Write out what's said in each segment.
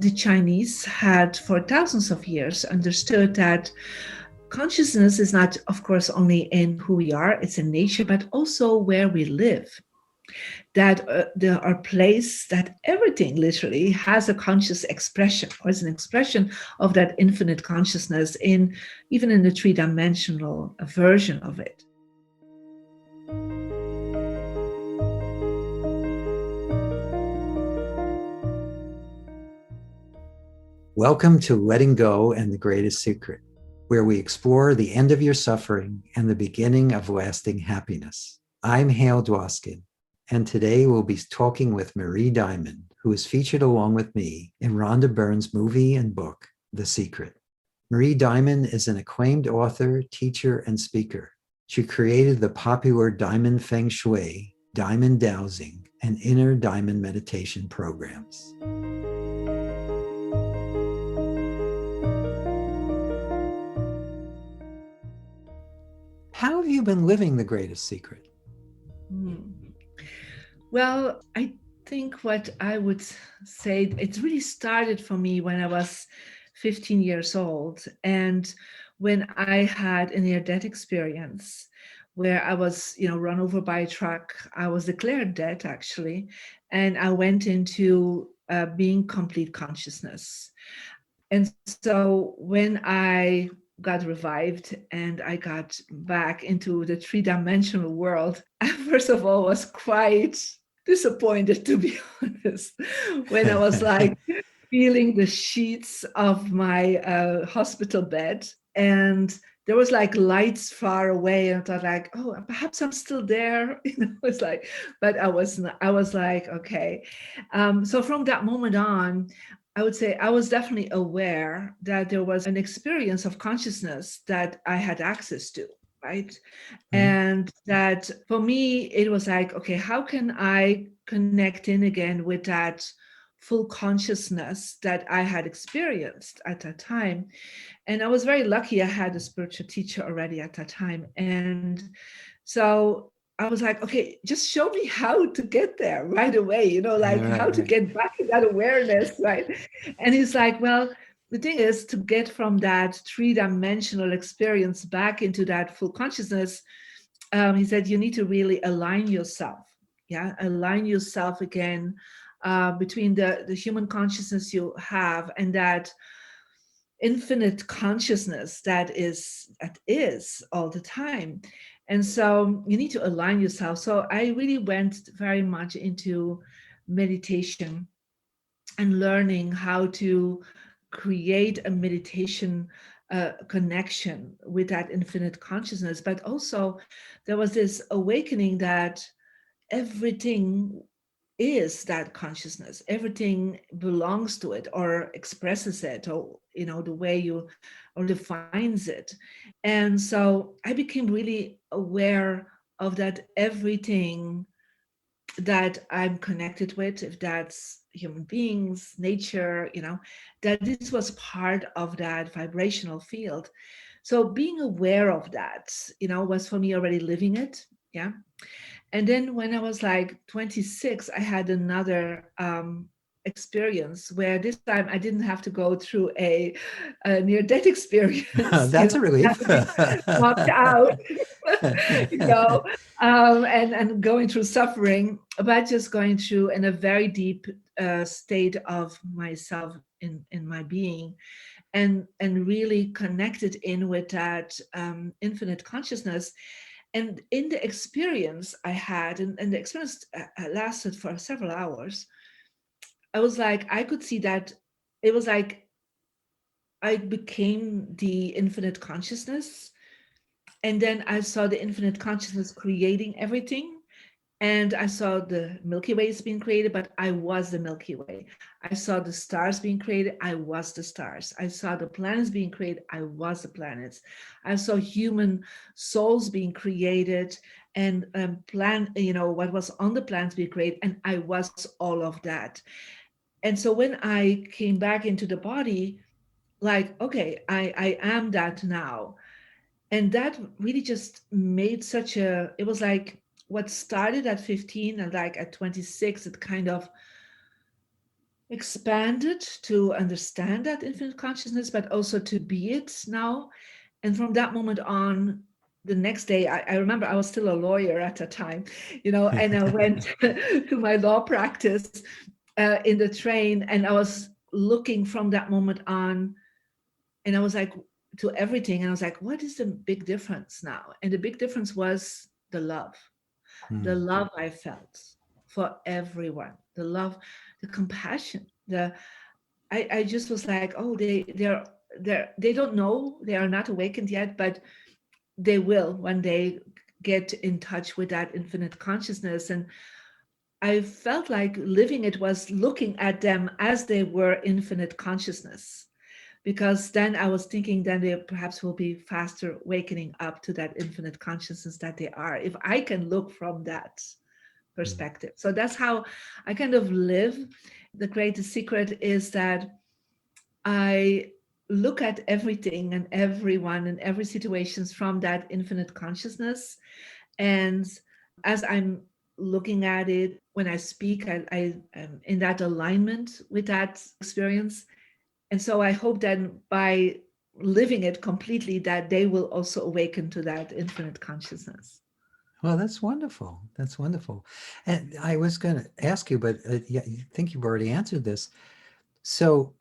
the Chinese had for thousands of years understood that consciousness is not, of course, only in who we are, it's in nature, but also where we live. That there are places that everything literally has a conscious expression, or is an expression of that infinite consciousness, in even in the three-dimensional version of it. Welcome to Letting Go and the Greatest Secret, where we explore the end of your suffering and the beginning of lasting happiness. I'm Hale Dwoskin, and today we'll be talking with Marie Diamond, who is featured along with me in Rhonda Byrne's movie and book, The Secret. Marie Diamond is an acclaimed author, teacher, and speaker. She created the popular Diamond Feng Shui, Diamond Dowsing, and Inner Diamond meditation programs. How have you been living the greatest secret? Well, I think what I would say, it really started for me when I was 15 years old, and when I had a near-death experience where I was, run over by a truck. I was declared dead, actually, and I went into being complete consciousness. And so when I got revived and I got back into the three-dimensional world, I first of all was quite disappointed, to be honest, when I was like feeling the sheets of my hospital bed, and there was like lights far away, and I thought like, oh, perhaps I'm still there. It's like, but I wasn't. I was like, okay. So from that moment on, I would say I was definitely aware that there was an experience of consciousness that I had access to, right? Mm-hmm. And that for me, it was like, okay, how can I connect in again with that full consciousness that I had experienced at that time? And I was very lucky. I had a spiritual teacher already at that time. And so I was like, okay, just show me how to get there right away, how to get back in that awareness, right? And he's like, well, the thing is, to get from that three-dimensional experience back into that full consciousness, he said, you need to really align yourself. Yeah, align yourself again between the human consciousness you have and that infinite consciousness that is all the time. And so you need to align yourself. So I really went very much into meditation and learning how to create a meditation connection with that infinite consciousness. But also there was this awakening that everything is that consciousness. Everything belongs to it or expresses it, or the way you or defines it. And so I became really aware of that everything that I'm connected with, if that's human beings, nature, that this was part of that vibrational field. So being aware of that, was for me already living it. Yeah. And then when I was like 26, I had another experience where this time I didn't have to go through a near-death experience. That's a relief. Knocked out, and going through suffering, but just going through in a very deep state of myself in my being, and really connected in with that infinite consciousness. And in the experience I had, and the experience lasted for several hours, I was like, I could see that it was like I became the infinite consciousness. And then I saw the infinite consciousness creating everything. And I saw the Milky Ways being created, but I was the Milky Way. I saw the stars being created. I was the stars. I saw the planets being created. I was the planets. I saw human souls being created, and what was on the planets being created. And I was all of that. And so when I came back into the body, like, okay, I am that now. And that really just made it was like, what started at 15 and like at 26, it kind of expanded to understand that infinite consciousness, but also to be it now. And from that moment on, the next day, I remember I was still a lawyer at the time, and I went to my law practice in the train, and I was looking from that moment on, and I was like, to everything, and I was like, what is the big difference now? And the big difference was the Hmm. love I felt for everyone, the love, the compassion, I just was like, oh, they don't know, they are not awakened yet, but they will one day get in touch with that infinite consciousness. And I felt like living it was looking at them as they were infinite consciousness, because then I was thinking then they perhaps will be faster wakening up to that infinite consciousness that they are, if I can look from that perspective. So that's how I kind of live. The greatest secret is that I look at everything and everyone and every situations from that infinite consciousness. And as I'm looking at it, when I speak, I am in that alignment with that experience. And so I hope that by living it completely, that they will also awaken to that infinite consciousness. Well, that's wonderful. That's wonderful. And I was going to ask you, but yeah, I think you've already answered this. So,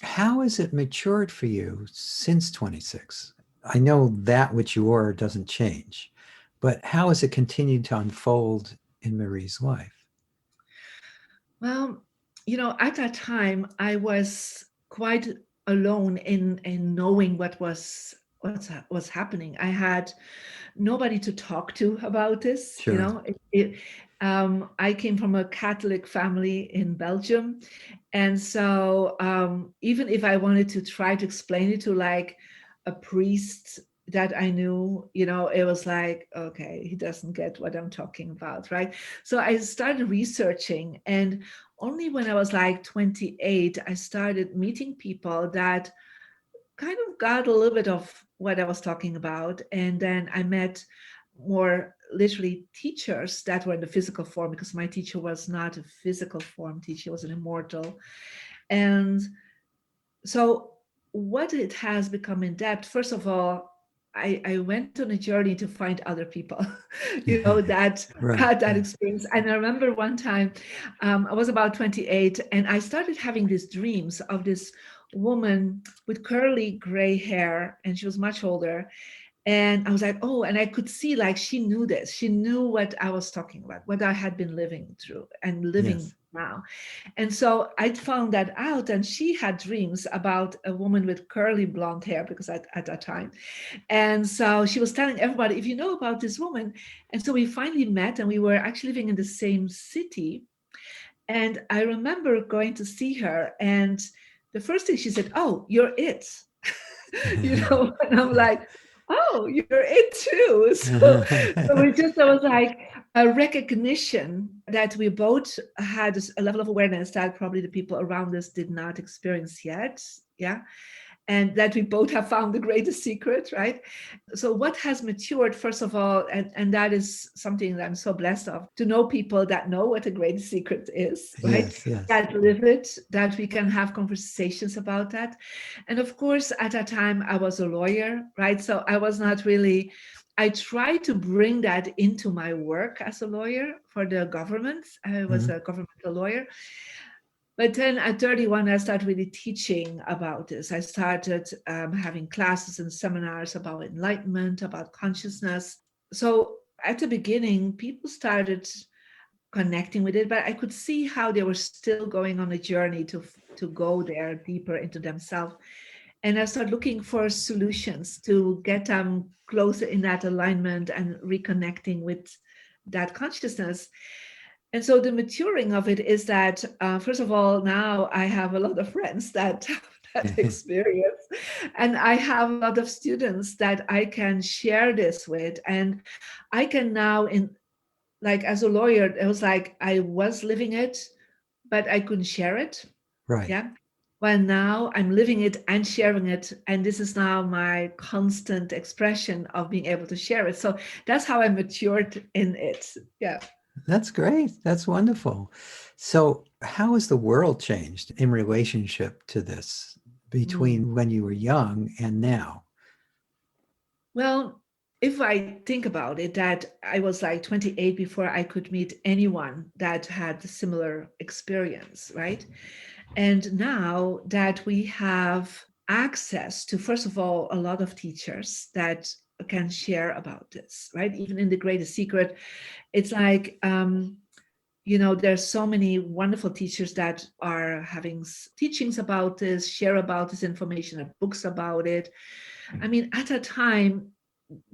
how has it matured for you since 26? I know that which you are doesn't change, but how has it continued to unfold in Marie's life? Well, at that time, I was quite alone in knowing what was happening. I had nobody to talk to about this. Sure. I came from a Catholic family in Belgium, and so even if I wanted to try to explain it to like a priest that I knew, it was like, okay, he doesn't get what I'm talking about, right? So I started researching, and only when I was like 28, I started meeting people that kind of got a little bit of what I was talking about. And then I met more literally teachers that were in the physical form, because my teacher was not a physical form teacher, he was an immortal. And so what it has become in depth, first of all, I went on a journey to find other people, that Right. had that Yeah. experience. And I remember one time, I was about 28, and I started having these dreams of this woman with curly gray hair, and she was much older. And I was like, oh, and I could see like she knew this. She knew what I was talking about, what I had been living through and living Yes. now. And so I found that out, and she had dreams about a woman with curly blonde hair, because at that time. And so she was telling everybody, if you know about this woman. And so we finally met, and we were actually living in the same city. And I remember going to see her, and the first thing she said, oh, you're it. And I'm like, oh, you're it too. So there was like a recognition that we both had a level of awareness that probably the people around us did not experience yet. Yeah. And that we both have found the greatest secret, right? So what has matured, first of all, and that is something that I'm so blessed of, to know people that know what the greatest secret is, right? Yes. Yes. That live it, that we can have conversations about that. And of course, at that time, I was a lawyer, right? So I was not really, I tried to bring that into my work as a lawyer for the government. I was Mhm. a governmental lawyer. But then at 31, I started really teaching about this. I started having classes and seminars about enlightenment, about consciousness. So at the beginning, people started connecting with it, but I could see how they were still going on a journey to go there deeper into themselves. And I started looking for solutions to get them closer in that alignment and reconnecting with that consciousness. And so the maturing of it is that, first of all, now I have a lot of friends that have that experience. And I have a lot of students that I can share this with. And I can now, like as a lawyer, it was like I was living it, but I couldn't share it. Right. Yeah. Well, now I'm living it and sharing it. And this is now my constant expression of being able to share it. So that's how I matured in it. Yeah. That's great. That's wonderful. So, How has the world changed in relationship to this between when you were young and now? Well, if I think about it, that I was like 28 before I could meet anyone that had a similar experience, right? And now that we have access to, first of all, a lot of teachers that can share about this, right? Even in The Greatest Secret, it's like, there's so many wonderful teachers that are having teachings about this, share about this information, have books about it. I mean, at a time,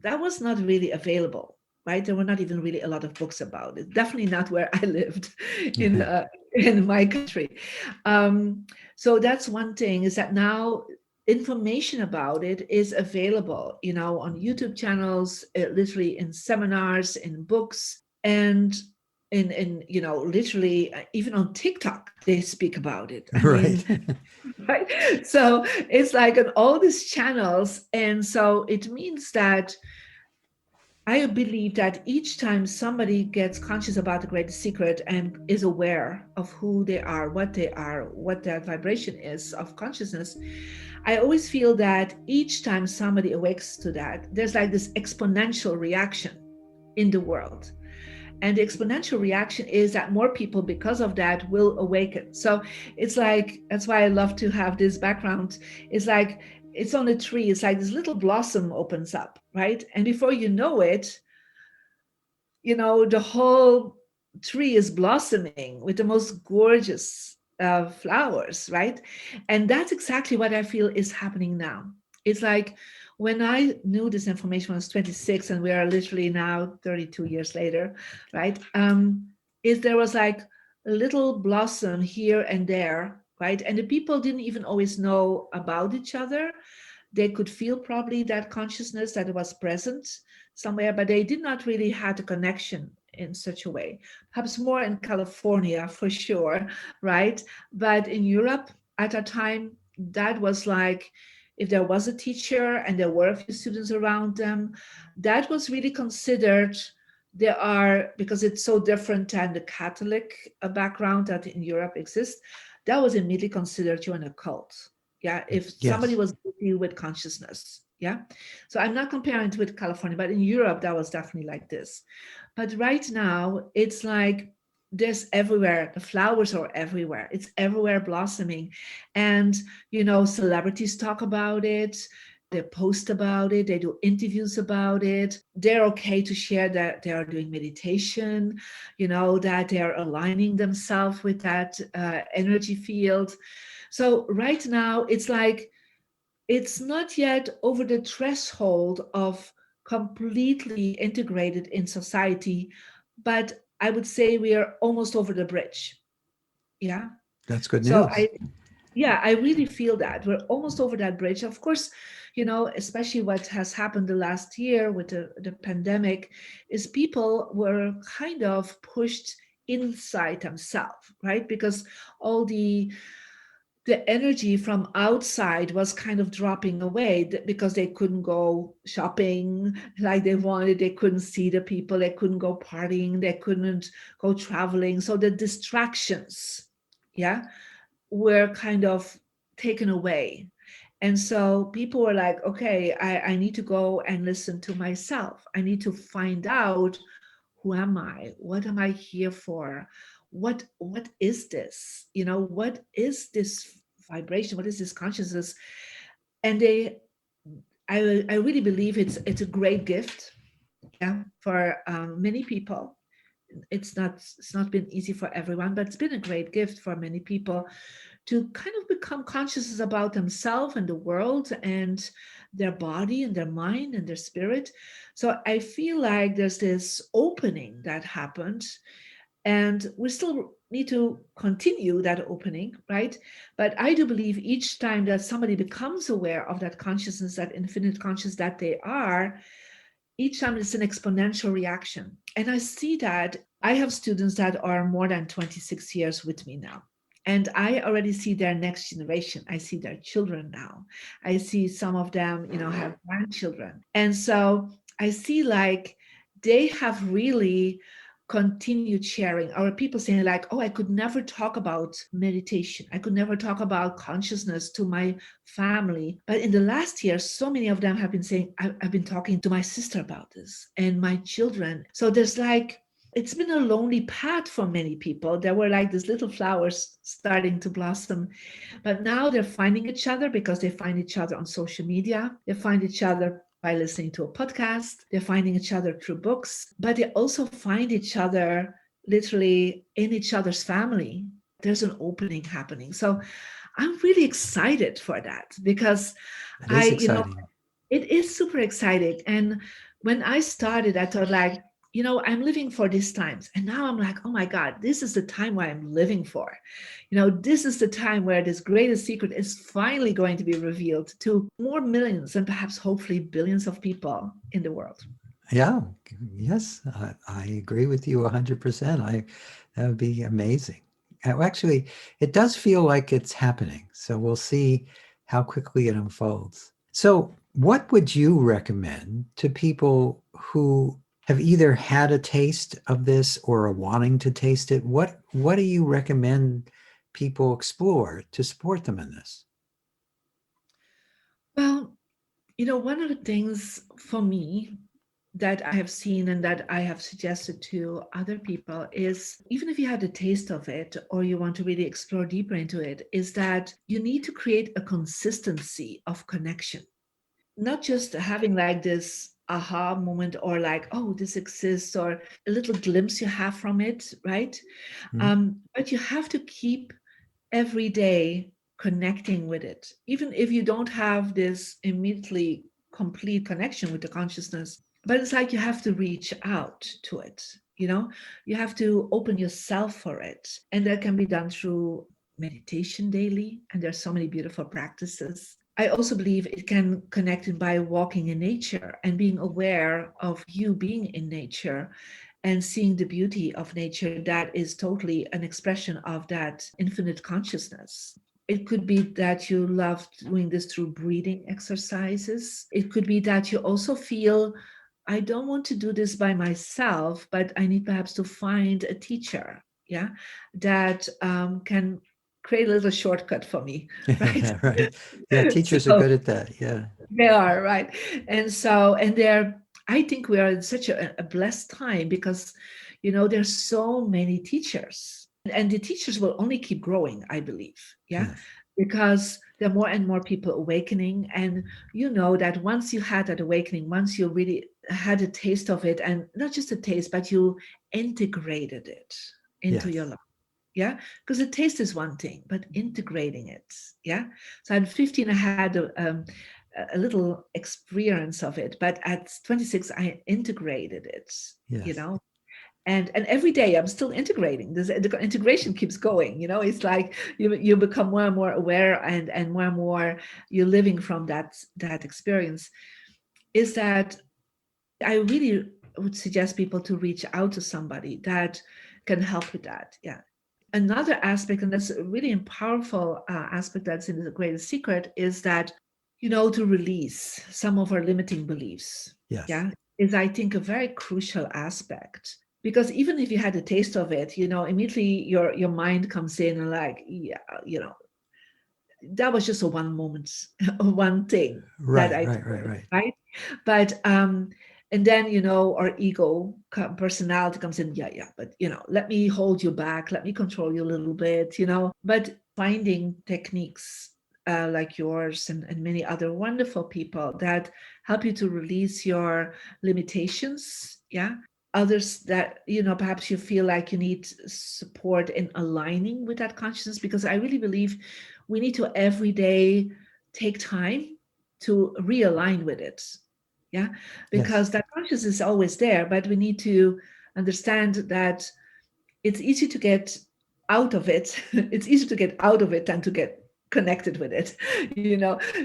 that was not really available, right? There were not even really a lot of books about it. Definitely not where I lived in my country. So that's one thing, is that now information about it is available, on YouTube channels, literally in seminars, in books, and in literally even on TikTok they speak about it. I Right. mean, right? So it's like on all these channels, and so it means that I believe that each time somebody gets conscious about the greatest secret and is aware of who they are, what that vibration is of consciousness, I always feel that each time somebody awakes to that, there's like this exponential reaction in the world. And the exponential reaction is that more people, because of that, will awaken. So it's like, that's why I love to have this background. It's like, it's on a tree. It's like this little blossom opens up, right? And before you know it, the whole tree is blossoming with the most gorgeous flowers, right? And that's exactly what I feel is happening now. It's like when I knew this information when I was 26, and we are literally now 32 years later, right? Is there was like a little blossom here and there, right? And the people didn't even always know about each other. They could feel probably that consciousness that it was present somewhere, but they did not really have a connection in such a way. Perhaps more in California for sure, right? But in Europe at that time, that was like, if there was a teacher and there were a few students around them, that was really considered. There are, because it's so different than the Catholic background that in Europe exists, that was immediately considered you an occult. Yeah, if somebody Yes. was guilty with consciousness. Yeah. So I'm not comparing it with California, but in Europe, that was definitely like this. But right now, it's like there's everywhere. The flowers are everywhere. It's everywhere blossoming. And, celebrities talk about it. They post about it. They do interviews about it. They're okay to share that they are doing meditation, that they're aligning themselves with that energy field. So right now, it's like, it's not yet over the threshold of completely integrated in society, but I would say we are almost over the bridge. Yeah. That's good So news. I really feel that we're almost over that bridge. Of course, especially what has happened the last year with the pandemic, is people were kind of pushed inside themselves, right? Because all the energy from outside was kind of dropping away because they couldn't go shopping like they wanted. They couldn't see the people. They couldn't go partying. They couldn't go traveling. So the distractions, yeah, were kind of taken away. And so people were like, okay, I need to go and listen to myself. I need to find out, who am I? What am I here for? What is this? What is this vibration? What is this consciousness? And I really believe it's a great gift, yeah, for many people. It's not been easy for everyone, but it's been a great gift for many people to kind of become conscious about themselves and the world and their body and their mind and their spirit. So I feel like there's this opening that happened, and we still need to continue that opening, right? But I do believe each time that somebody becomes aware of that consciousness, that infinite conscious that they are, each time it's an exponential reaction. And I see that I have students that are more than 26 years with me now. And I already see their next generation. I see their children now. I see some of them, have grandchildren. And so I see like they have really continued sharing, or people saying like, oh, I could never talk about meditation, I could never talk about consciousness to my family, but in the last year so many of them have been saying, I've been talking to my sister about this and my children. So there's like, it's been a lonely path for many people. There were like these little flowers starting to blossom, but now they're finding each other because they find each other on social media. They find each other by listening to a podcast. They're finding each other through books, but they also find each other literally in each other's family. There's an opening happening. So I'm really excited for that because That is exciting. it is super exciting. And when I started, I thought like, I'm living for these times. And now I'm like, oh my God, this is the time where I'm living for. This is the time where this greatest secret is finally going to be revealed to more millions and perhaps hopefully billions of people in the world. Yeah, yes, I agree with you 100%. That would be amazing. Actually, it does feel like it's happening. So we'll see how quickly it unfolds. So what would you recommend to people who have either had a taste of this or are wanting to taste it? What do you recommend people explore to support them in this? Well, one of the things for me that I have seen and that I have suggested to other people is, even if you had a taste of it or you want to really explore deeper into it, is that you need to create a consistency of connection, not just having like this aha moment or like, oh, this exists, or a little glimpse you have from it, right? But you have to keep every day connecting with it, even if you don't have this immediately complete connection with the consciousness. But it's like you have to reach out to it, you have to open yourself for it. And that can be done through meditation daily. And there's so many beautiful practices. I also believe it can connect it by walking in nature and being aware of you being in nature and seeing the beauty of nature that is totally an expression of that infinite consciousness. It could be that you love doing this through breathing exercises. It could be that you also feel, I don't want to do this by myself, but I need perhaps to find a teacher, yeah, that can create a little shortcut for me, right? Right. Yeah, teachers are So good at that. Yeah. they are, right. And they're, I think we are in such a blessed time because, there's so many teachers, and the teachers will only keep growing, I believe. Yeah. Yes. Because there are more and more people awakening. And that once you had that awakening, once you really had a taste of it, and not just a taste, but you integrated it into your Yes. life. Yeah, because the taste is one thing, but integrating it. Yeah. So at 15 I had a little experience of it, but at 26 I integrated it, you Yes. know and every day I'm still integrating. The integration keeps going. It's like you become more and more aware, and more you're living from that experience. Is that I really would suggest people to reach out to somebody that can help with that. Yeah. Another aspect, and that's a really powerful aspect that's in the greatest secret, is that, to release some of our limiting beliefs. Yes. Yeah. Is, I think, a very crucial aspect. Because even if you had a taste of it, immediately your mind comes in and like, yeah, that was just a one moment, one thing that Right. I Right. Right. did, Right. right? But and then our ego personality comes in. Yeah, yeah, but let me hold you back, let me control you a little bit. But finding techniques like yours and many other wonderful people that help you to release your limitations. Yeah. Others that perhaps you feel like you need support in aligning with that consciousness, because I really believe we need to every day take time to realign with it. Yeah. Yes. Because that consciousness is always there, but we need to understand that it's easy to get out of it. It's easier to get out of it than to get connected with it.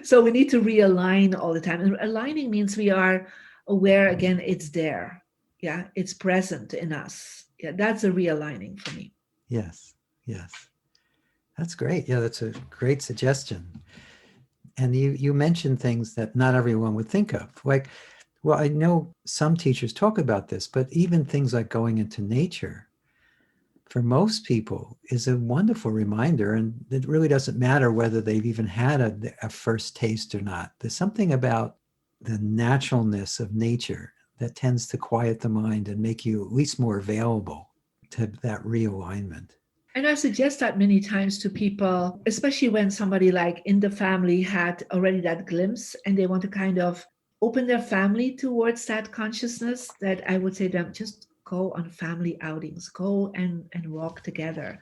So we need to realign all the time. And aligning means we are aware again, it's there. Yeah, it's present in us. Yeah, that's a realigning for me. Yes. Yes. That's great. Yeah, that's a great suggestion. And you mentioned things that not everyone would think of. Like, Well, I know some teachers talk about this, but even things like going into nature for most people is a wonderful reminder. And it really doesn't matter whether they've even had a first taste or not. There's something about the naturalness of nature that tends to quiet the mind and make you at least more available to that realignment. And I suggest that many times to people, especially when somebody like in the family had already that glimpse and they want to kind of open their family towards that consciousness, that I would say to them, just go on family outings, go and walk together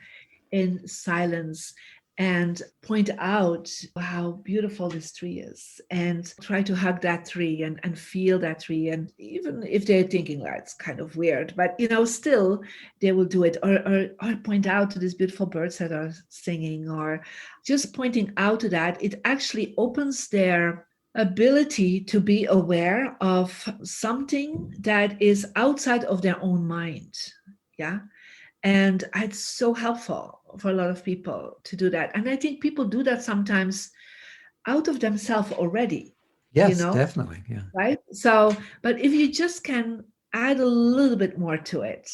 in silence and point out how beautiful this tree is and try to hug that tree and feel that tree. And even if they're thinking that's kind of weird, but still they will do it, or point out to these beautiful birds that are singing, or just pointing out to that, it actually opens their ability to be aware of something that is outside of their own mind. Yeah. And it's so helpful for a lot of people to do that. And I think people do that sometimes out of themselves already, you Yes, know, definitely. Yeah. right? So, but if you just can add a little bit more to it,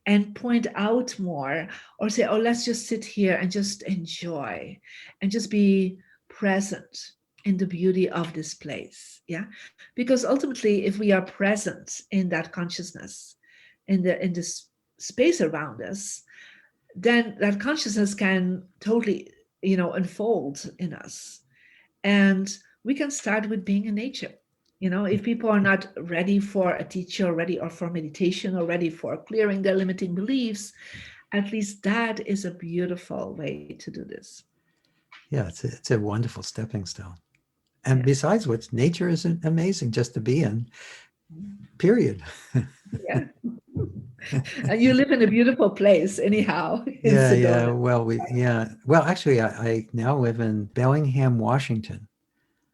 and point out more, or say, oh, let's just sit here and just enjoy and just be present in the beauty of this place. Yeah. Because ultimately, if we are present in that consciousness, in this space around us, then that consciousness can totally, unfold in us. And we can start with being in nature. If people are not ready for a teacher, ready or for meditation, or ready for clearing their limiting beliefs, at least that is a beautiful way to do this. Yeah, it's a wonderful stepping stone. And Yeah. besides which, nature is amazing just to be in, period. Yeah. And you live in a beautiful place, anyhow, in Yeah, yeah. Sedona. Well, Well, actually, I now live in Bellingham, Washington.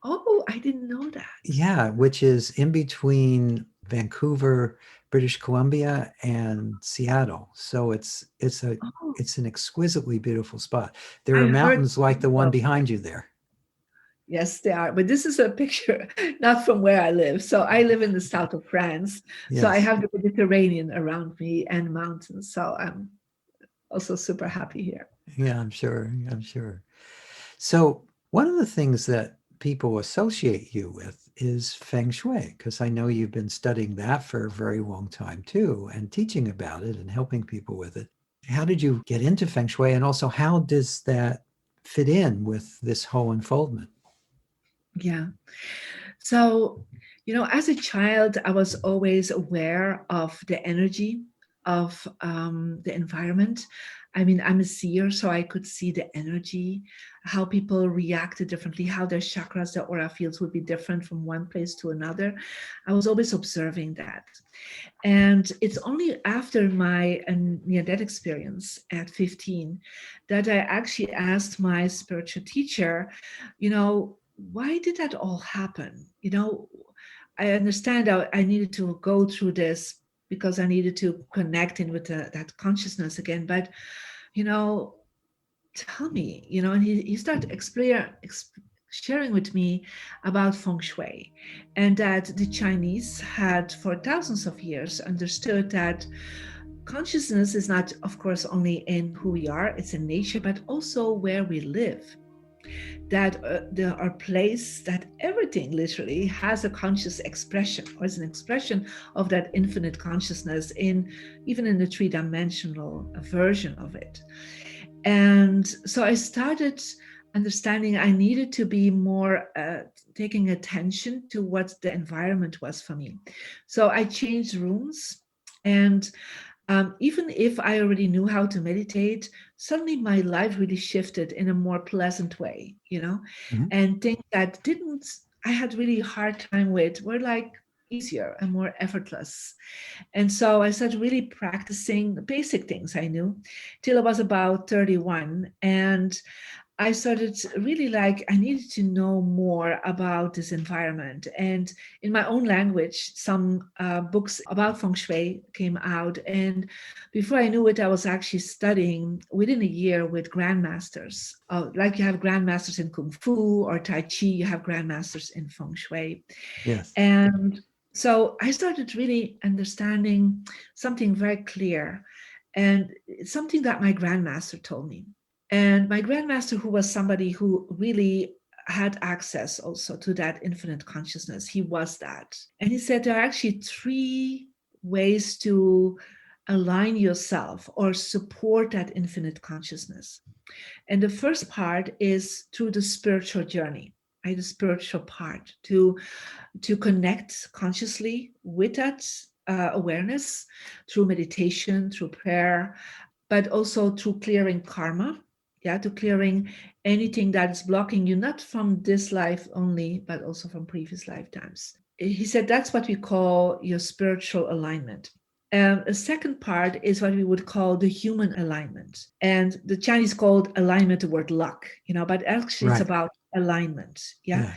Oh, I didn't know that. Yeah, which is in between Vancouver, British Columbia, and Seattle. So Oh, it's an exquisitely beautiful spot. There I are heard mountains like the one of behind you there. Yes, they are. But this is a picture not from where I live. So I live in the south of France. So I Yes. have the Mediterranean around me and mountains. So I'm also super happy here. Yeah, I'm sure. I'm sure. So, one of the things that people associate you with is Feng Shui, because I know you've been studying that for a very long time too, and teaching about it and helping people with it. How did you get into Feng Shui? And also, how does that fit in with this whole unfoldment? Yeah. So, as a child, I was always aware of the energy of the environment. I mean, I'm a seer, so I could see the energy, how people reacted differently, how their chakras, their aura fields would be different from one place to another. I was always observing that. And it's only after my near-death experience at 15 that I actually asked my spiritual teacher, why did that all happen? I understand I needed to go through this because I needed to connect in with that consciousness again. But, you know, tell me, and he started sharing with me about feng shui, and that the Chinese had for thousands of years understood that consciousness is not, of course, only in who we are, it's in nature, but also where we live. That there are places that everything literally has a conscious expression, or is an expression of that infinite consciousness, in even in the three-dimensional version of it. And so I started understanding I needed to be more taking attention to what the environment was for me. So I changed rooms, and even if I already knew how to meditate, suddenly my life really shifted in a more pleasant way, Mhm. and things that didn't, I had really hard time with, were like easier and more effortless. And so I started really practicing the basic things I knew till I was about 31. And I started really like, I needed to know more about this environment. And in my own language, some books about feng shui came out. And before I knew it, I was actually studying within a year with grandmasters. Like you have grandmasters in Kung Fu or Tai Chi, you have grandmasters in feng shui. Yes. And So I started really understanding something very clear, and it's something that my grandmaster told me. And my grandmaster, who was somebody who really had access also to that infinite consciousness, he was that. And he said there are actually three ways to align yourself or support that infinite consciousness. And the first part is through the spiritual journey, right? The spiritual part to connect consciously with that awareness through meditation, through prayer, but also through clearing karma. Yeah, to clearing anything that is blocking you, not from this life only, but also from previous lifetimes. He said that's what we call your spiritual alignment. A second part is what we would call the human alignment. And the Chinese called alignment the word luck, but actually it's Right. about alignment. Yeah. Yeah.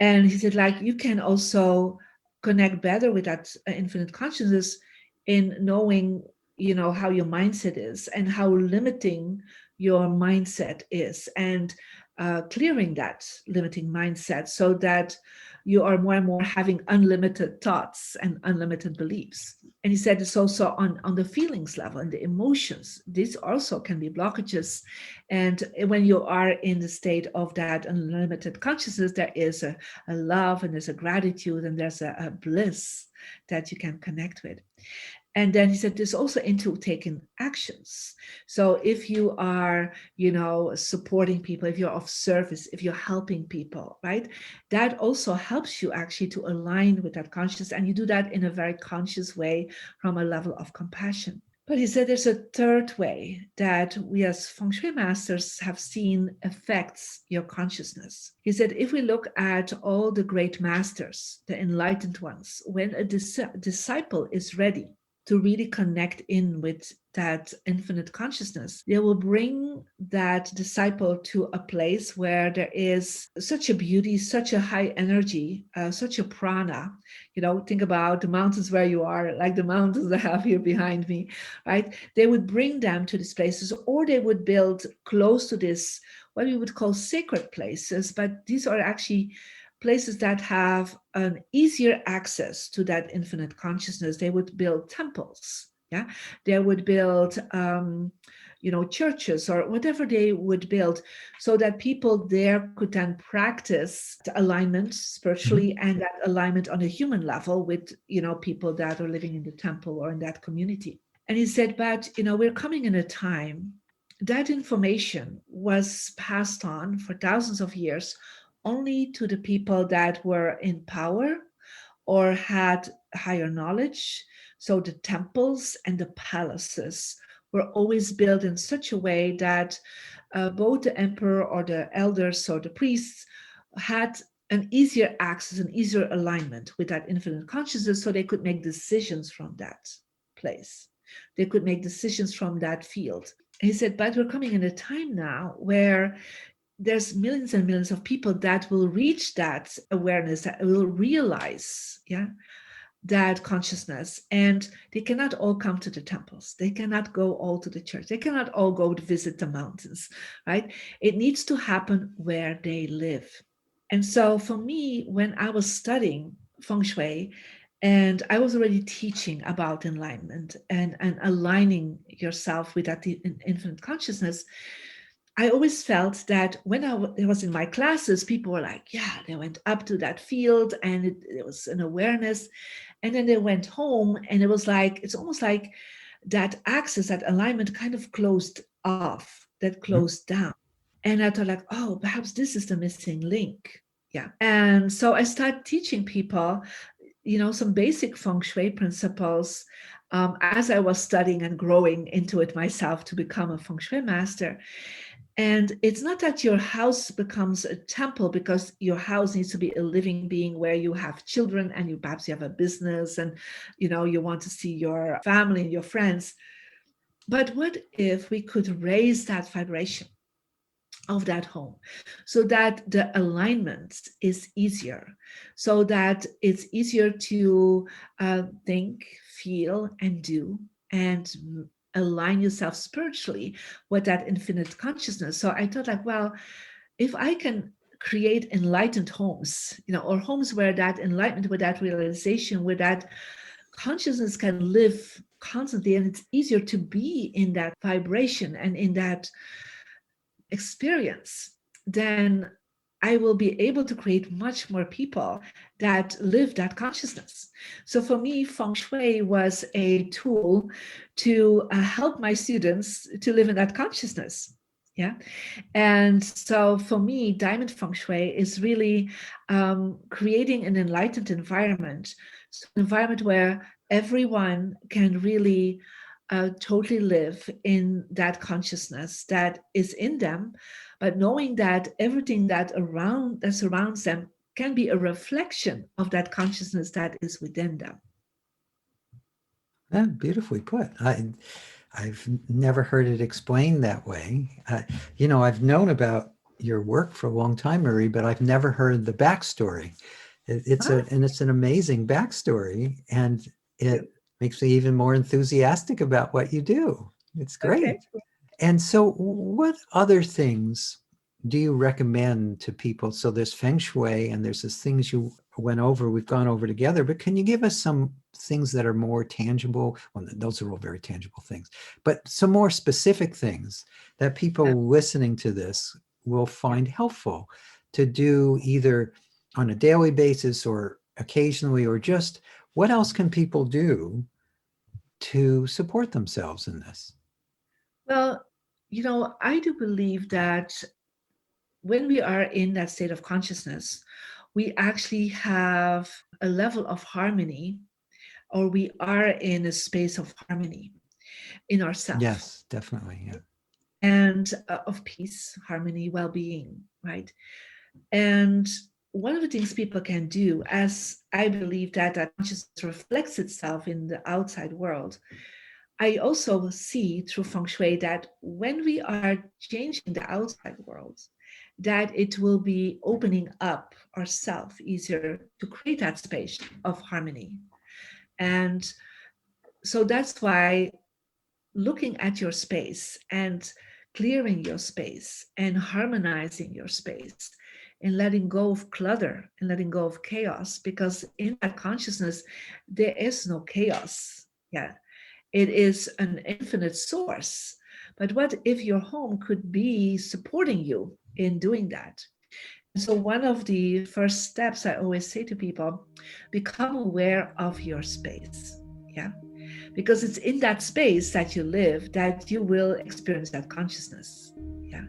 And he said, like, you can also connect better with that infinite consciousness in knowing, how your mindset is and how limiting your mindset is, and clearing that limiting mindset so that you are more and more having unlimited thoughts and unlimited beliefs. And he said it's also on the feelings level and the emotions. These also can be blockages. And when you are in the state of that unlimited consciousness, there is a love and there's a gratitude and there's a bliss that you can connect with. And then he said there's also into taking actions. So if you are, supporting people, if you're of service, if you're helping people, right, that also helps you actually to align with that consciousness. And you do that in a very conscious way from a level of compassion. But he said there's a third way that we as feng shui masters have seen affects your consciousness. He said if we look at all the great masters, the enlightened ones, when a disciple is ready to really connect in with that infinite consciousness, they will bring that disciple to a place where there is such a beauty, such a high energy, such a prana. Think about the mountains where you are, like the mountains I have here behind me, right? They would bring them to these places, or they would build close to this, what we would call sacred places, but these are actually places that have an easier access to that infinite consciousness. They would build temples. Yeah, they would build churches or whatever they would build, so that people there could then practice the alignment spiritually Mhm. and that alignment on a human level with people that are living in the temple or in that community. And he said, but we're coming in a time that information was passed on for thousands of years only to the people that were in power or had higher knowledge. So the temples and the palaces were always built in such a way that both the emperor or the elders or the priests had an easier access, an easier alignment with that infinite consciousness, so they could make decisions from that place. They could make decisions from that field. And he said, but we're coming in a time now where there's millions and millions of people that will reach that awareness, that will realize, that consciousness, and they cannot all come to the temples, they cannot go all to the church, they cannot all go to visit the mountains, right? It needs to happen where they live. And so for me, when I was studying feng shui, and I was already teaching about enlightenment and aligning yourself with that infinite consciousness, I always felt that when I was in my classes, people were like, yeah, they went up to that field and it was an awareness. And then they went home and it was like, it's almost like that access, that alignment kind of closed off, that Mhm. closed down. And I thought like, oh, perhaps this is the missing link. Yeah. And so I started teaching people, some basic feng shui principles as I was studying and growing into it myself to become a feng shui master. And it's not that your house becomes a temple because your house needs to be a living being where you have children and you perhaps you have a business and you want to see your family and your friends. But what if we could raise that vibration of that home so that the alignment is easier, so that it's easier to think, feel, and do, and align yourself spiritually with that infinite consciousness. So I thought like, well, if I can create enlightened homes, or homes where that enlightenment, where that realization, where that consciousness can live constantly, and it's easier to be in that vibration and in that experience, then I will be able to create much more people that live that consciousness. So for me, Feng Shui was a tool to help my students to live in that consciousness. Yeah. And so for me, Diamond Feng Shui is really creating an enlightened environment. So an environment where everyone can really totally live in that consciousness that is in them, but knowing that everything that surrounds them can be a reflection of that consciousness that is within them. Yeah, beautifully put. I've never heard it explained that way. I've known about your work for a long time, Marie, but I've never heard the backstory. It's an amazing backstory, and it makes me even more enthusiastic about what you do. It's great. Okay. And so, what other things do you recommend to people? So there's Feng Shui, and there's these things we've gone over together, but can you give us some things that are more tangible? Well, those are all very tangible things, but some more specific things that people listening to this will find helpful to do either on a daily basis or occasionally, or just what else can people do to support themselves in this? Well, I do believe that when we are in that state of consciousness, we actually have a level of harmony, or we are in a space of harmony in ourselves. Yes, definitely. Yeah. And of peace, harmony, well-being, right? And one of the things people can do, as I believe that consciousness reflects itself in the outside world, I also see through Feng Shui that when we are changing the outside world, that it will be opening up ourselves easier to create that space of harmony. And so that's why looking at your space and clearing your space and harmonizing your space and letting go of clutter and letting go of chaos, because in that consciousness, there is no chaos. Yeah. It is an infinite source. But what if your home could be supporting you in doing that? And so one of the first steps I always say to people, become aware of your space. Yeah. Because it's in that space that you live that you will experience that consciousness. Yeah.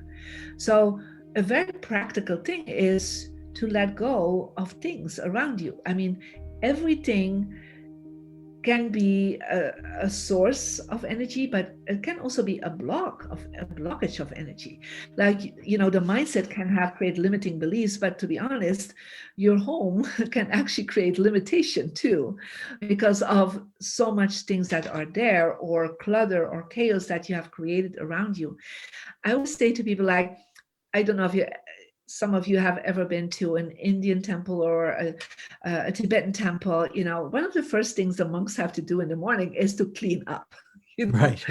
So a very practical thing is to let go of things around you. I mean, everything can be a source of energy, but it can also be a blockage of energy. Like, the mindset can have create limiting beliefs, but to be honest, your home can actually create limitation too, because of so much things that are there, or clutter or chaos that you have created around you. I always say to people, like, I don't know if some of you have ever been to an Indian temple or a Tibetan temple. One of the first things the monks have to do in the morning is to clean up. Right.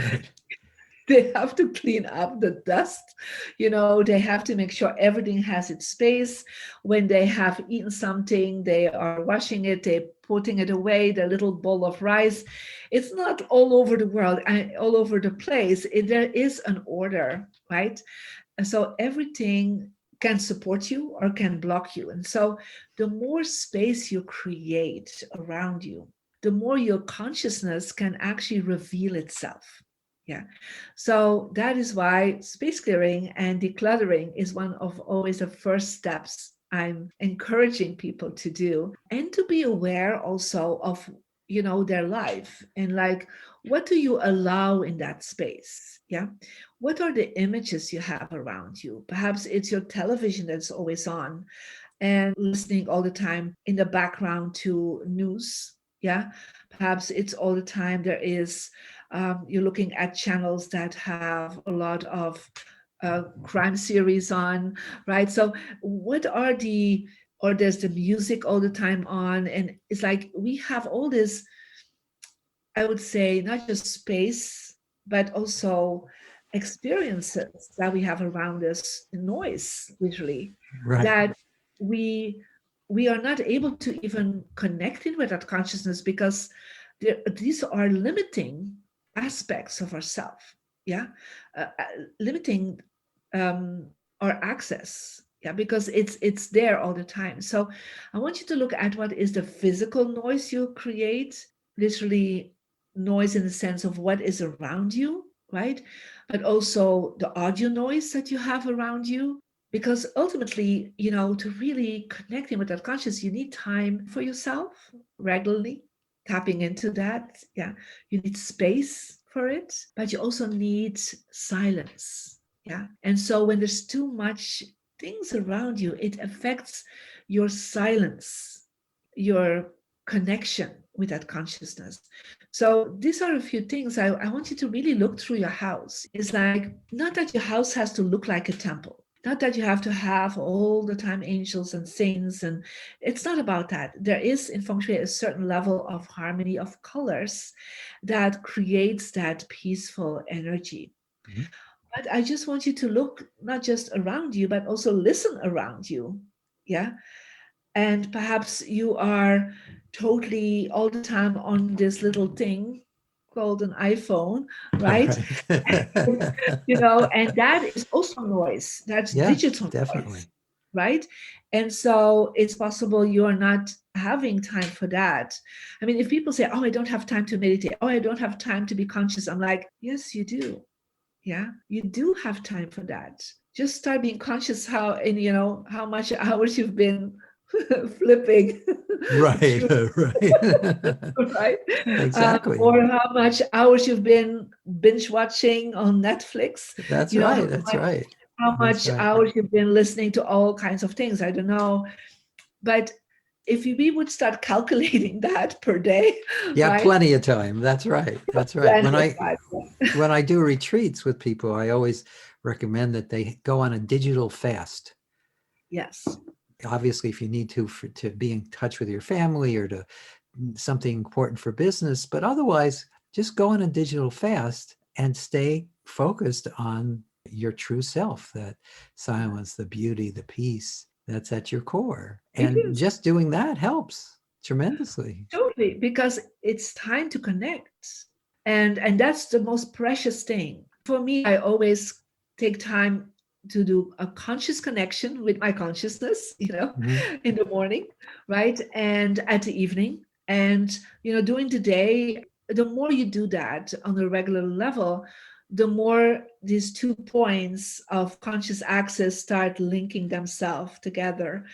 They have to clean up the dust. They have to make sure everything has its space. When they have eaten something, they are washing it, they're putting it away, their little bowl of rice. It's not all over the world, all over the place. There is an order, right? And so everything can support you or can block you. And so the more space you create around you, the more your consciousness can actually reveal itself. Yeah. So that is why space clearing and decluttering is one of always the first steps I'm encouraging people to do, and to be aware also of their life, and like, what do you allow in that space? Yeah. What are the images you have around you? Perhaps it's your television that's always on and listening all the time in the background to news. Yeah. Perhaps it's all the time there is, you're looking at channels that have a lot of crime series on, right? So or there's the music all the time on. And it's like we have all this, I would say, not just space, but also experiences that we have around us, noise, literally, Right. that we we are not able to even connect in with that consciousness because these are limiting aspects of ourself. Yeah, limiting um, our access. Yeah, because it's there all the time. So I want you to look at what is the physical noise you create, literally noise in the sense of what is around you, right? But also the audio noise that you have around you. Because ultimately, to really connecting with that conscious, you need time for yourself regularly, tapping into that. Yeah. You need space for it, but you also need silence. Yeah. And so when there's too much things around you, it affects your silence, your connection with that consciousness. So these are a few things I want you to really look through your house. It's like, not that your house has to look like a temple, not that you have to have all the time angels and saints, and it's not about that. There is in feng shui a certain level of harmony of colors that creates that peaceful energy. Mhm. But I just want you to look not just around you, but also listen around you. Yeah. And perhaps you are totally all the time on this little thing called an iPhone, right? And that is also noise. That's Yes, digital noise, definitely. right? And so it's possible you're not having time for that. I mean, if people say, "Oh, I don't have time to meditate. Oh, I don't have time to be conscious," I'm like, yes, you do. Yeah, you do have time for that. Just start being conscious how much hours you've been flipping Right, through, right. right? Exactly. Or how much hours you've been binge watching on Netflix. That's You know, right. That's right. how That's much right. hours you've been listening to all kinds of things. I don't know, but if we would start calculating that per day, Yeah, right? plenty of time. That's right. That's right. Plenty of time. When I do retreats with people, I always recommend that they go on a digital fast. Yes. Obviously, if you need to be in touch with your family or to something important for business, but otherwise, just go on a digital fast and stay focused on your true self, that silence, the beauty, the peace that's at your core. It And is. just doing that helps tremendously. Totally, because it's time to connect. And that's the most precious thing. For me, I always take time to do a conscious connection with my consciousness, Mhm. in the morning, right? And at the evening. And, during the day, the more you do that on a regular level, the more these 2 points of conscious access start linking themselves together,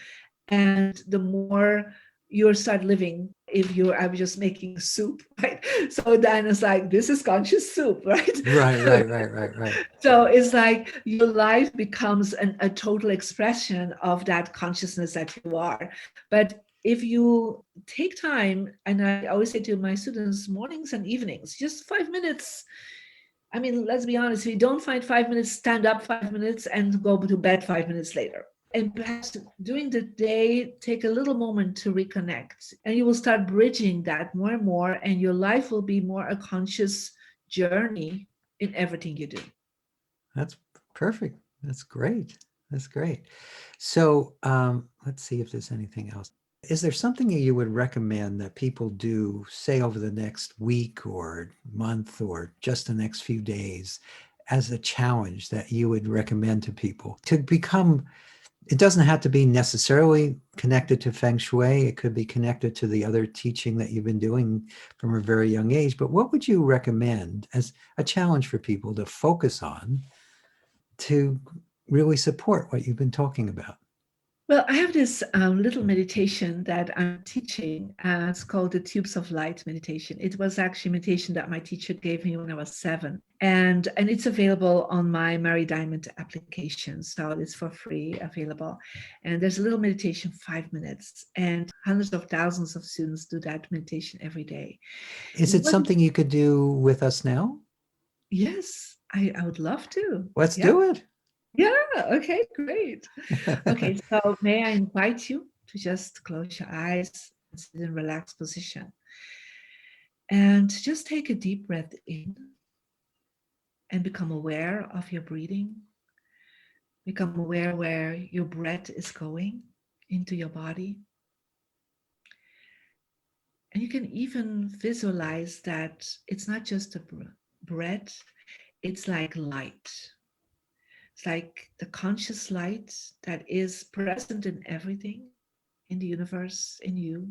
and the more you start living. If you I was just making soup, right? So then it's like, this is conscious soup, right? Right, right, right, right, right. So it's like your life becomes a total expression of that consciousness that you are. But if you take time, and I always say to my students, mornings and evenings, just 5 minutes. I mean, let's be honest, if you don't find 5 minutes, stand up 5 minutes and go to bed 5 minutes later. And perhaps during the day, take a little moment to reconnect. And you will start bridging that more and more, and your life will be more a conscious journey in everything you do. That's perfect. That's great. That's great. So let's see if there's anything else. Is there something that you would recommend that people do, say, over the next week or month or just the next few days as a challenge that you would recommend to people to become? It doesn't have to be necessarily connected to Feng Shui. It could be connected to the other teaching that you've been doing from a very young age. But what would you recommend as a challenge for people to focus on to really support what you've been talking about? Well, I have this little meditation that I'm teaching. It's called the Tubes of Light meditation. It was actually a meditation that my teacher gave me when I was 7, and it's available on my Mary Diamond application. So it's for free available. And there's a little meditation, 5 minutes, and hundreds of thousands of students do that meditation every day. Is And it what? something you could do with us now? Yes, I would love to. Let's Yeah. do it. Yeah. Okay. Great. Okay, so may I invite you to just close your eyes and sit in a relaxed position, and just take a deep breath in and become aware of your breathing. Become aware where your breath is going into your body. And you can even visualize that it's not just a breath, it's like light. It's like the conscious light that is present in everything, in the universe, in you.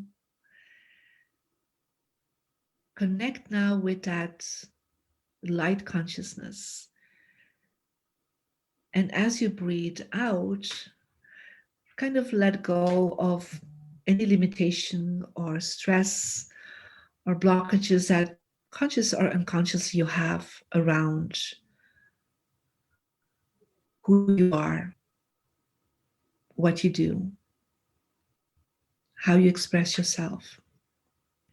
Connect now with that light consciousness. And as you breathe out, kind of let go of any limitation or stress or blockages that conscious or unconscious you have around who you are, what you do, how you express yourself.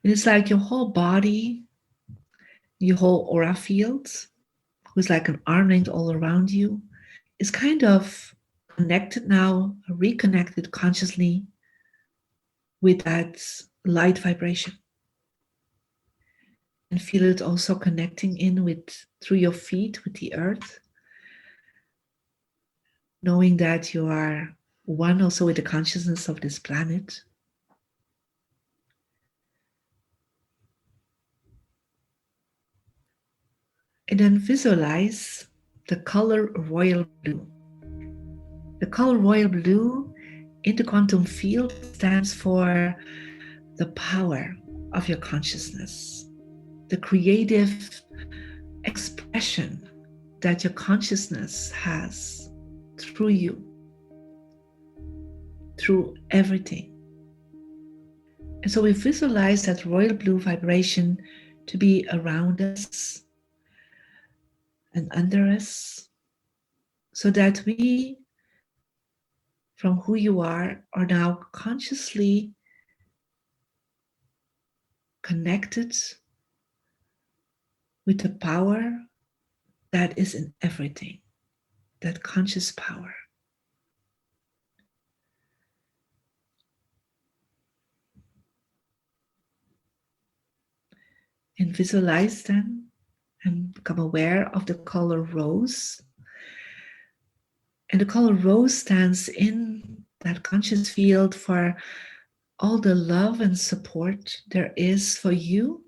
And it's like your whole body, your whole aura field, who's like an arm length all around you, is kind of connected now, reconnected consciously with that light vibration. And feel it also connecting in with through your feet with the earth, knowing that you are one also with the consciousness of this planet. And then visualize the color royal blue. The color royal blue in the quantum field stands for the power of your consciousness, the creative expression that your consciousness has through you, through everything. And so we visualize that royal blue vibration to be around us and under us, so that we, from who you are now consciously connected with the power that is in everything, that conscious power. And visualize then and become aware of the color rose. And the color rose stands in that conscious field for all the love and support there is for you,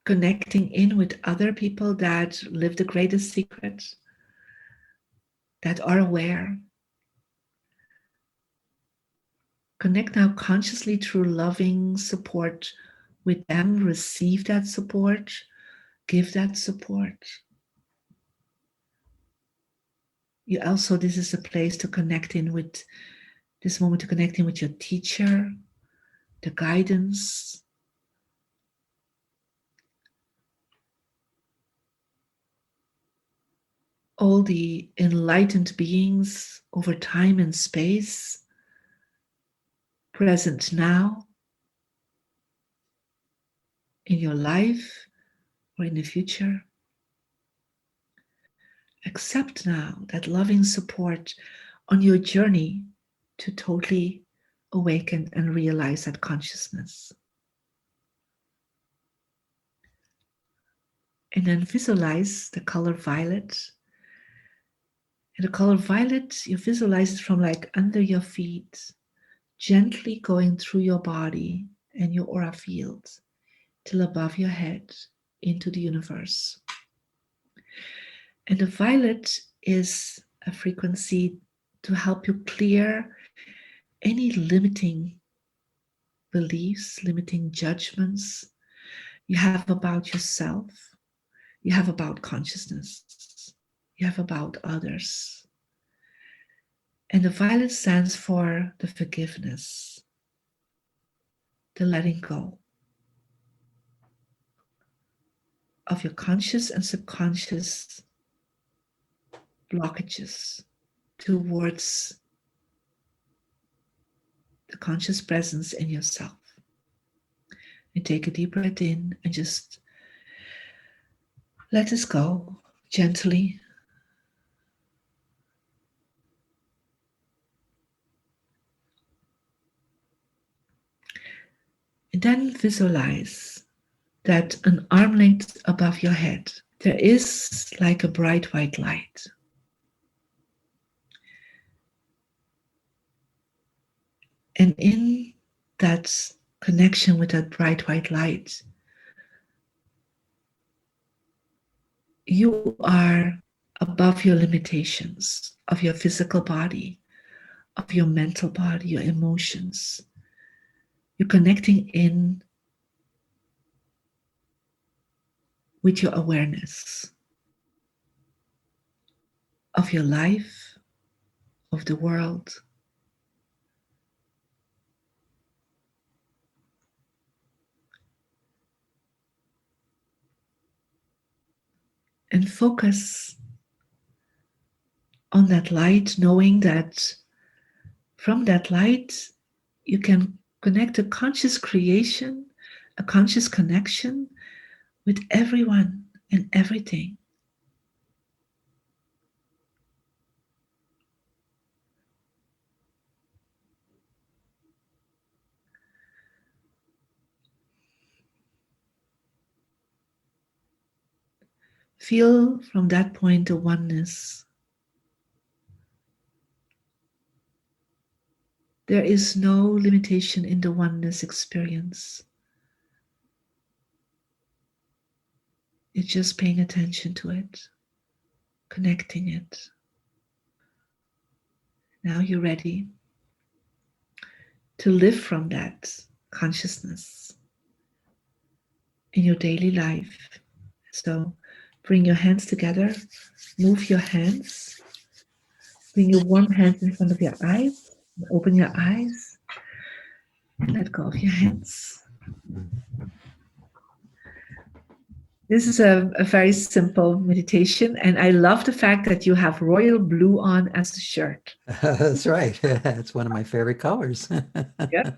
connecting in with other people that live the greatest secret, that are aware. Connect now consciously through loving support with them, receive that support, give that support. You also, this is a place to connect in with, this moment to connect in with your teacher, the guidance, all the enlightened beings over time and space, present now in your life or in the future. Accept now that loving support on your journey to totally awaken and realize that consciousness. And then visualize the color violet. And the color violet, you visualize it from like under your feet, gently going through your body and your aura field till above your head into the universe. And the violet is a frequency to help you clear any limiting beliefs, limiting judgments you have about yourself, you have about consciousness, you have about others. And the violet stands for the forgiveness, the letting go of your conscious and subconscious blockages towards the conscious presence in yourself. And take a deep breath in and just let this go gently. And then visualize that an arm length above your head, there is like a bright white light. And in that connection with that bright white light, you are above your limitations of your physical body, of your mental body, your emotions. You're connecting in with your awareness of your life, of the world. And focus on that light, knowing that from that light, you can connect a conscious creation, a conscious connection with everyone and everything. Feel from that point the oneness. There is no limitation in the oneness experience. It's just paying attention to it, connecting it. Now you're ready to live from that consciousness in your daily life. So bring your hands together, move your hands, bring your warm hands in front of your eyes, open your eyes, and let go of your hands. This is a very simple meditation, and I love the fact that you have royal blue on as a shirt. That's right. It's one of my favorite colors. Yeah.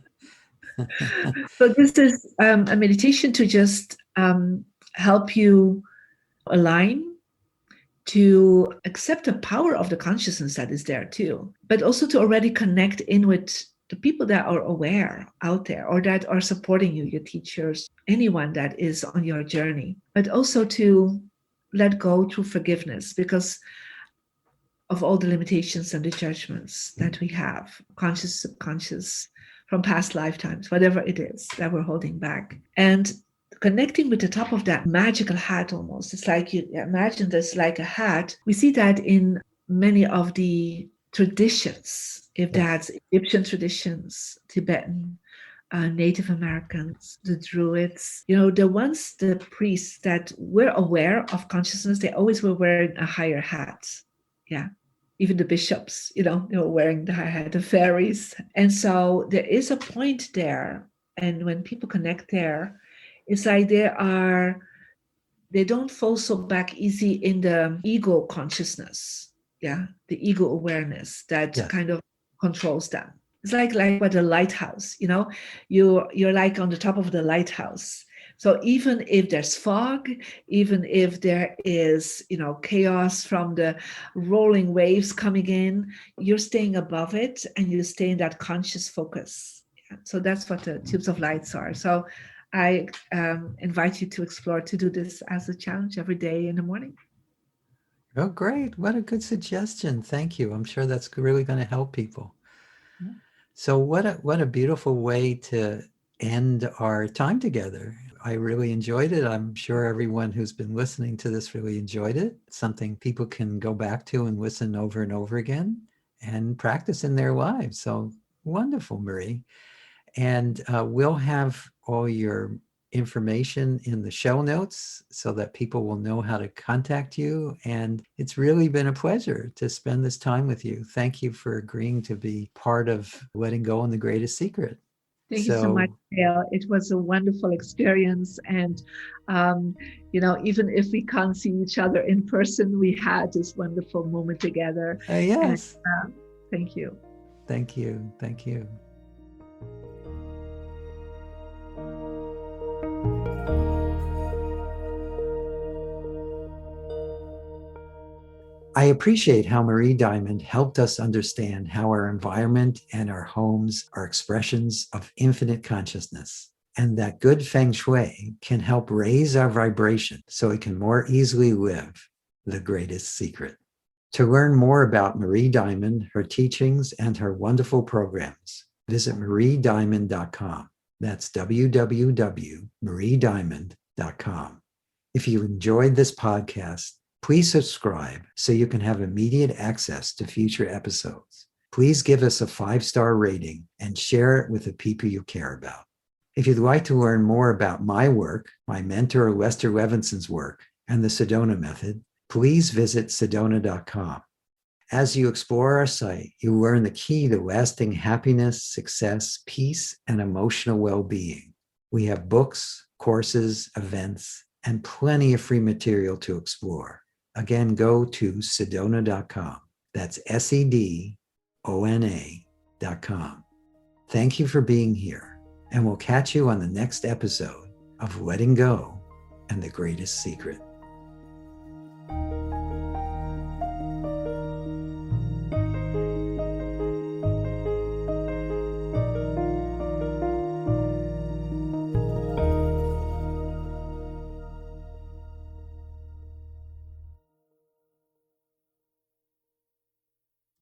So this is a meditation to just help you align, to accept the power of the consciousness that is there too, but also to already connect in with the people that are aware out there or that are supporting you, your teachers, anyone that is on your journey, but also to let go through forgiveness because of all the limitations and the judgments that we have, conscious, subconscious, from past lifetimes, whatever it is that we're holding back. And connecting with the top of that magical hat almost. It's like you imagine this like a hat. We see that in many of the traditions, if that's Egyptian traditions, Tibetan, Native Americans, the Druids, the ones, the priests that were aware of consciousness, they always were wearing a higher hat. Yeah. Even the bishops, they were wearing the higher hat, the fairies. And so there is a point there. And when people connect there, it's like they don't fall so back easy in the ego consciousness. Yeah. The ego awareness that kind of controls them. It's like with a lighthouse, you're like on the top of the lighthouse. So even if there's fog, even if there is, chaos from the rolling waves coming in, you're staying above it and you stay in that conscious focus. Yeah. So that's what the tubes of lights are. So I invite you to explore, to do this as a challenge every day in the morning. Oh, great. What a good suggestion. Thank you. I'm sure that's really going to help people. Yeah. So what a beautiful way to end our time together. I really enjoyed it. I'm sure everyone who's been listening to this really enjoyed it. It's something people can go back to and listen over and over again and practice in their lives. So wonderful, Marie. And we'll have all your information in the show notes so that people will know how to contact you. And it's really been a pleasure to spend this time with you. Thank you for agreeing to be part of Letting Go and the Greatest Secret. Thank you so much, Hale. It was a wonderful experience. And, even if we can't see each other in person, we had this wonderful moment together. Yes. And, thank you. Thank you. Thank you. I appreciate how Marie Diamond helped us understand how our environment and our homes are expressions of infinite consciousness. and that good Feng Shui can help raise our vibration so we can more easily live the greatest secret. To learn more about Marie Diamond, her teachings, and her wonderful programs, visit mariediamond.com. That's www.mariediamond.com. If you enjoyed this podcast, please subscribe so you can have immediate access to future episodes. Please give us a 5-star rating and share it with the people you care about. If you'd like to learn more about my work, my mentor Lester Levinson's work, and the Sedona method, please visit sedona.com. As you explore our site, you'll learn the key to lasting happiness, success, peace, and emotional well-being. We have books, courses, events, and plenty of free material to explore. Again, go to sedona.com. That's sedona.com. Thank you for being here, and we'll catch you on the next episode of Letting Go and the Greatest Secret.